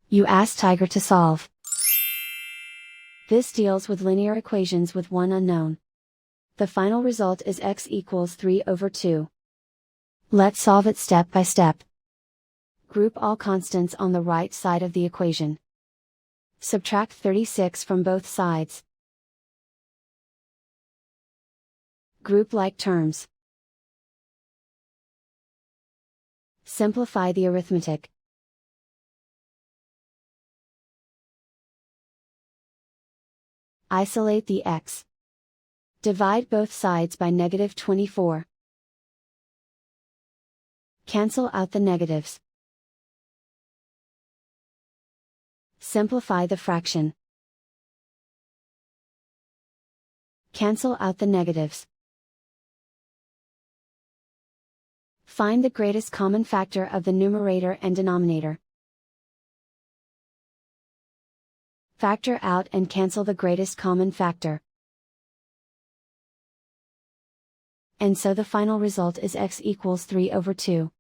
You ask Tiger to solve. This deals with linear equations with one unknown. The final result is x equals 3 over 2. Let's solve it step by step. Group all constants on the right side of the equation. Subtract 36 from both sides. Group like terms. Simplify the arithmetic. Isolate the x. Divide both sides by -24. Cancel out the negatives. Simplify the fraction. Cancel out the negatives. Find the greatest common factor of the numerator and denominator. Factor out and cancel the greatest common factor. And so the final result is x equals 3 over 2.